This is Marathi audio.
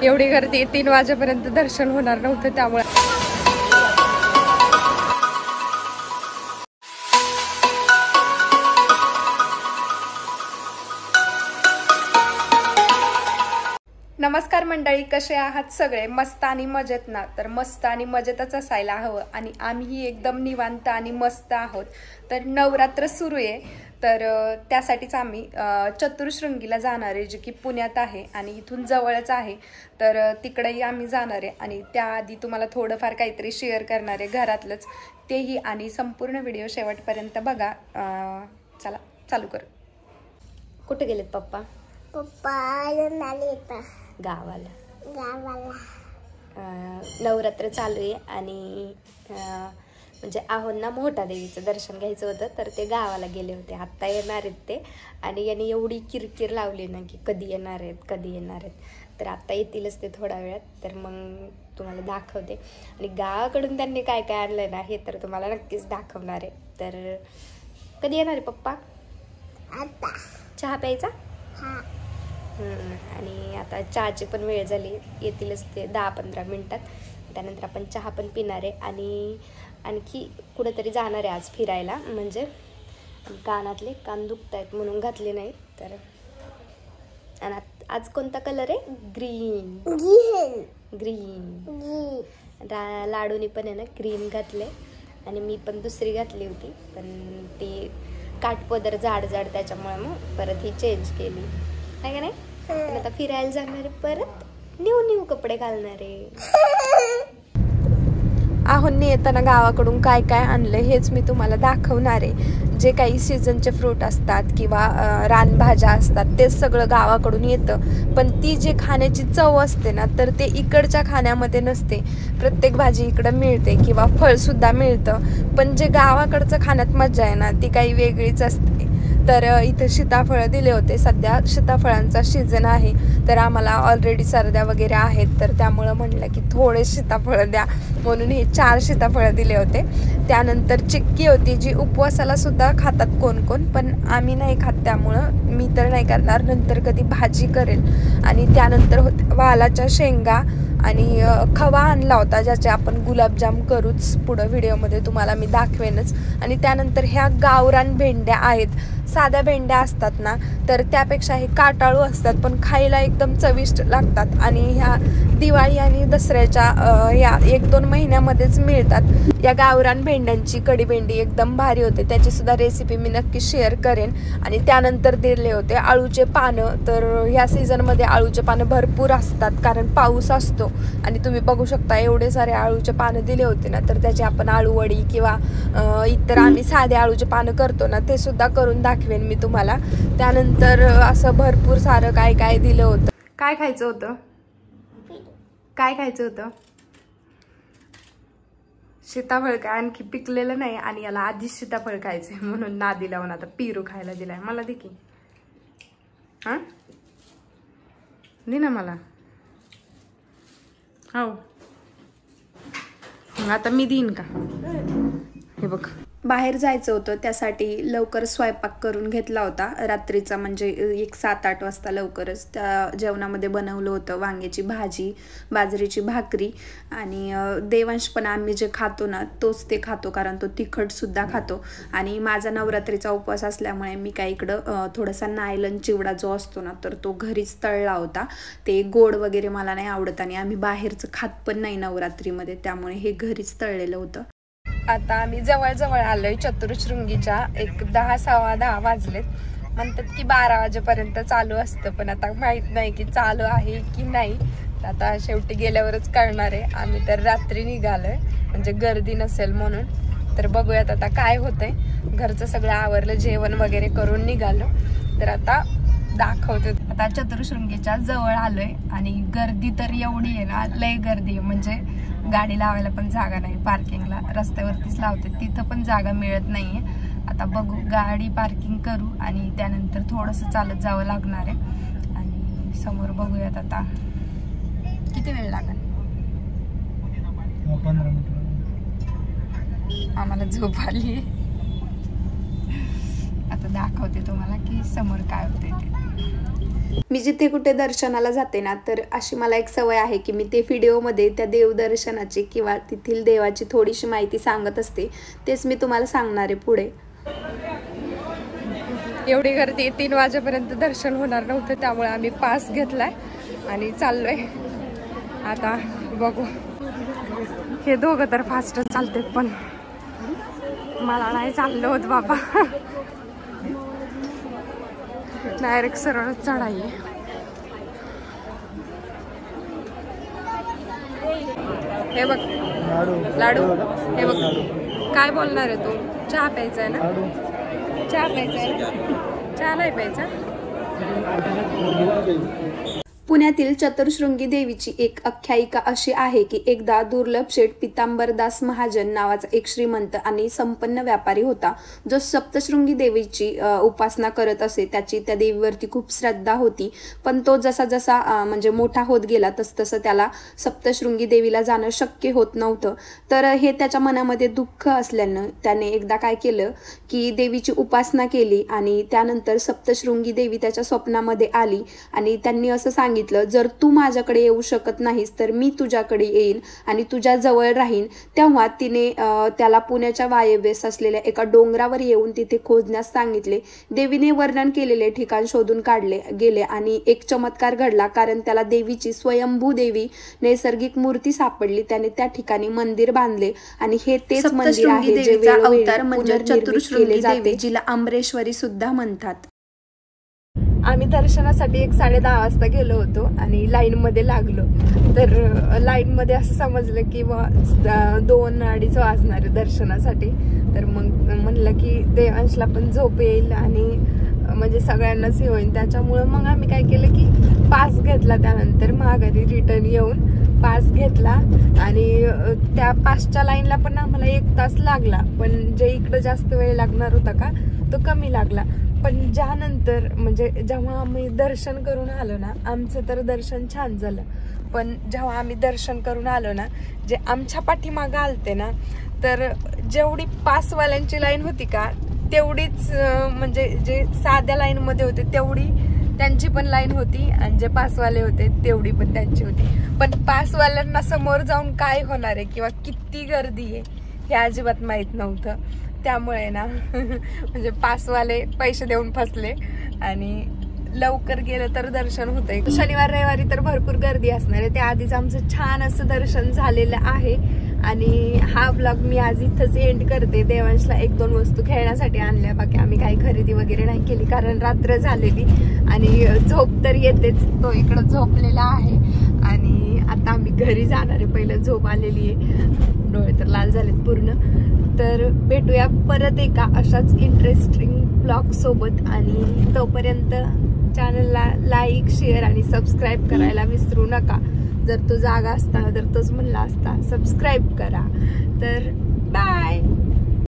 एवढी गर्दी 3 वाजेपर्यंत दर्शन होणार नव्हतं त्यामुळे. नमस्कार मंडळी, कसे आहात सगळे? मस्त आणि मजेत ना? तर मस्त आणि मजेतच असायला हवं आणि आम्ही एकदम निवांत आणि मस्त आहोत. तर नवरात्र सुरू आहे, तर त्यासाठीच आम्ही चतुर्शृंगीला जाणार आहे, जे की पुण्यात आहे आणि इथून जवळच आहे. तर तिकडेही आम्ही जाणार आहे आणि त्याआधी तुम्हाला थोडंफार काहीतरी शेअर करणार आहे घरातलंच, तेही. आणि संपूर्ण व्हिडिओ शेवटपर्यंत बघा. चला चालू करू. कुठे गेलेत पप्पा? गावाला. नवरात्र चालू आहे आणि म्हणजे आहोंना मोठा देवीचं दर्शन घ्यायचं होतं, तर ते गावाला गेले होते. आत्ता येणार आहेत ते आणि यांनी एवढी किरकिर लावली ना की कधी येणार आहेत. तर आत्ता येतीलच ते थोड्या वेळात. तर मग तुम्हाला दाखवते. आणि गावाकडून त्यांनी काय काय आणलंय ना हे तर तुम्हाला नक्कीच दाखवणार आहे. तर कधी येणार आहे पप्पा? चहा प्यायचा? आणि आता चहाची पण वेळ झाली, येतीलच ते 10-15 मिनिटात. त्यानंतर आपण चहा पण पिणार आहे आणि आणखी कुठेतरी जाणार आहे आज फिरायला. म्हणजे कानातले कान दुखत आहेत म्हणून घातले नाही. तर आणि आज कोणता कलर आहे? ग्रीन. लाडूनी पण आहे ना ग्रीन घातले आणि मी पण दुसरी घातली होती, पण ती काठपदर जाड त्याच्यामुळे मग परत ही चेंज केली आहे का नाही. पण आता फिरायला जाणारे, परत न्यू कपडे घालणारे. आहोंनी येताना गावाकडून काय काय आणलं हेच मी तुम्हाला दाखवणार आहे. जे काही सीझनचे फ्रूट असतात किंवा रानभाज्या असतात ते सगळं गावाकडून येतं, पण ती जी खाण्याची चव असते ना तर ते इकडच्या खाण्यामध्ये नसते. प्रत्येक भाजी इकडं मिळते किंवा फळसुद्धा मिळतं, पण जे गावाकडचं खाण्यात मजा आहे ना ती काही वेगळीच असते. तर इथं सीताफळं दिले होते. सध्या सीताफळांचा सीझन आहे, तर आम्हाला ऑलरेडी सर्द्या वगैरे आहेत, तर त्यामुळं म्हटलं की थोडे सीताफळं द्या म्हणून हे 4 सीताफळं दिले होते. त्यानंतर चिक्की होती, जी उपवासाला सुद्धा खातात कोण, पण आम्ही नाही खात, त्यामुळं मी तर नाही करणार, नंतर कधी भाजी करेल. आणि त्यानंतर होते वालाच्या शेंगा आणि खवा आणला होता, ज्याचे आपण गुलाबजाम करूच पुढं व्हिडिओमध्ये तुम्हाला मी दाखवेनच. आणि त्यानंतर ह्या गावरान भेंड्या आहेत. साध्या भेंड्या असतात ना तर त्यापेक्षा हे काटाळू असतात, पण खायला एकदम चविष्ट लागतात. आणि ह्या दिवाळी आणि दसऱ्याच्या या 1-2 महिन्यामध्येच मिळतात. या गावरान भेंड्यांची कढी भेंडी एकदम भारी होते, त्याची सुद्धा रेसिपी मी नक्की शेअर करेन. आणि त्यानंतर दिले होते आळूचे पानं. तर ह्या सीझनमध्ये आळूचे पानं भरपूर असतात, कारण पाऊस असतो. आणि तुम्ही बघू शकता एवढे सारे आळूचे पानं दिले होते ना, तर त्याची आपण आळूवडी किंवा इतर आम्ही साधे आळूचे पानं करतो ना ते सुद्धा करून दाखवेन मी तुम्हाला. त्यानंतर असं भरपूर सारं काय काय दिलं होतं. काय खायचं होतं? सीताफळ काय आणखी पिकलेलं नाही आणि याला आधीच सीताफळ खायचंय म्हणून नादी लावून आता पिरू खायला दिलाय. मला दे की. हा दे ना मला. हो आता मी देईन का? हे बघ, बाहेर जायचं होतं, त्यासाठी लवकर स्वयंपाक करून घेतला होता रात्रीचा. म्हणजे 7-8 वाजता लवकरच त्या जेवणामध्ये बनवलं होतं वांग्याची भाजी, बाजरीची भाकरी आणि देवांश पण आम्ही जे खातो ना तोच ते खातो, कारण तो तिखटसुद्धा खातो. आणि माझा नवरात्रीचा उपवास असल्यामुळे मी काय इकडं थोडासा नायलन चिवडा जो असतो ना तर तो घरीच तळला होता. ते गोड वगैरे मला नाही आवडत आणि आम्ही बाहेरचं खात पण नाही नवरात्रीमध्ये, त्यामुळे हे घरीच तळलेलं होतं. आता आम्ही जवळ आलोय चतुर्शृंगीच्या. 10-10:15 वाजलेत. म्हणतात की 12 वाजेपर्यंत चालू असतं, पण आता माहित नाही की चालू आहे की नाही. आता शेवटी गेल्यावरच कळणार आहे. आम्ही तर रात्री निघालोय म्हणजे गर्दी नसेल म्हणून. तर बघूयात आता काय होतंय. घरचं सगळं आवरलं, जेवण वगैरे करून निघालो. तर आता दाखवते. आता चतुर्शृंगीच्या जवळ आलोय आणि गर्दी तर एवढी आहे ना, लय गर्दी आहे. म्हणजे गाडी लावायला पण जागा नाही, पार्किंगला रस्त्यावरतीच लावते, तिथं पण जागा मिळत नाहीये. आता बघू, गाडी पार्किंग करू आणि त्यानंतर थोडंसं चालत जावं लागणार आहे. आणि समोर बघूयात आता किती वेळ लागेल. 15 मिनिट. आम्हाला झोप आली. आता दाखवते तुम्हाला की समोर काय होते ते. मी जिथे कुठे दर्शनाला जाते ना, तर अशी मला एक सवय आहे की मी ते व्हिडिओमध्ये त्या देवदर्शनाची किंवा तेथील देवाची थोडीशी माहिती सांगत असते. तेच मी तुम्हाला सांगणार आहे पुढे. एवढी गर्दी 3 वाजेपर्यंत दर्शन होणार नव्हतं, त्यामुळे आम्ही पास घेतलाय आणि चाललोय. आता बघू. हे दोघं तर फास्ट चालते, पण मला नाही चाललं होत बाबा. डायरेक्ट सरळच चढाई. हे बघ लाडू. हे बघ काय बोलणार आहे तू? चहा प्यायचा आहे ना? चहा प्यायचा आहे? चहा नाही प्यायचा? पुण्यातील चतुर्शृंगी देवीची एक आख्यायिका अशी आहे की एकदा दुर्लभ शेठ पितांबरदास महाजन नावाचा एक श्रीमंत आणि संपन्न व्यापारी होता, जो सप्तशृंगी देवीची उपासना करत असे. त्याची त्या देवीवरती खूप श्रद्धा होती, पण तो जसा जसा म्हणजे मोठा होत गेला तसं त्याला सप्तशृंगी देवीला जाणं शक्य होत नव्हतं. तर हे त्याच्या मनामध्ये दुःख असल्यानं त्याने एकदा काय केलं की देवीची उपासना केली आणि त्यानंतर सप्तशृंगी देवी त्याच्या स्वप्नामध्ये आली आणि त्यांनी असं सांगितलं, जर तू माझ्याकडे येऊ शकत नाहीस तर मी तुझ्याकडे येईन आणि तुझ्या जवळ राहीन. तेव्हा तिने त्याला पुण्याच्या वायव्येस असलेल्या एका डोंगरावर येऊन तिथे खोजण्यास सांगितले. देवीने वर्णन केलेले ठिकाण शोधून काढले गेले आणि एक चमत्कार घडला, कारण त्याला देवीची स्वयंभू देवी नैसर्गिक मूर्ती सापडली. त्याने त्या ठिकाणी मंदिर बांधले आणि हे तेच मंदिर आहे जे अवतार म्हणजे चतुर्शृंगी देवी, जिला अमरेश्वरी सुद्धा म्हणतात. आम्ही दर्शनासाठी 10:30 वाजता गेलो होतो आणि लाईन मध्ये लागलो. तर लाईन मध्ये असं समजलं की 2-2:30 वाजणार दर्शनासाठी. तर मग म्हणलं की देवांशला पण झोप येईल आणि म्हणजे सगळ्यांनाच हे होईल. त्याच्यामुळं मग आम्ही काय केलं की पास घेतला. त्यानंतर माघारी रिटर्न येऊन पास घेतला आणि त्या पासच्या लाईनला पण आम्हाला 1 तास लागला, पण जे इकडं जास्त वेळ लागणार होता का तो कमी लागला. पण ज्यानंतर म्हणजे जेव्हा आम्ही दर्शन करून आलो ना, आमचं तर दर्शन छान झालं, पण जेव्हा आम्ही दर्शन करून आलो ना, जे आमच्या पाठीमागं आलते ना, तर जेवढी पासवाल्यांची लाईन होती का तेवढीच म्हणजे जे साध्या लाईनमध्ये होते तेवढी त्यांची पण लाईन होती आणि जे पासवाले होते तेवढी पण त्यांची होती. पण पासवाल्यांना समोर जाऊन काय होणार आहे किंवा किती गर्दी आहे हे अजिबात माहीत नव्हतं. त्यामुळे ना म्हणजे पासवाले पैसे देऊन फसले आणि लवकर गेलं तर दर्शन होतंय. शनिवार रविवारी तर भरपूर गर्दी असणार आहे. त्या आधीच आमचं छान असं दर्शन झालेलं आहे आणि हा ब्लॉग मी आज इथंच एंड करते. देवांशला 1-2 वस्तू खेळण्यासाठी आणल्या, बाकी आम्ही काही खरेदी वगैरे नाही केली कारण रात्र झालेली आणि झोप तर येतेच. तो इकडं झोपलेला आहे आणि आता आम्ही घरी जाणार आहे. पहिलं झोप आलेली आहे, डोळे तर लाल झालेत पूर्ण. तर भेटूया परत एका अशाच इंटरेस्टिंग ब्लॉग सोबत आणि तोपर्यंत चॅनलला लाईक, शेअर आणि सबस्क्राईब करायला विसरू नका. जर तो जागा असता तर तोच म्हणला असता सबस्क्राईब करा. तर बाय.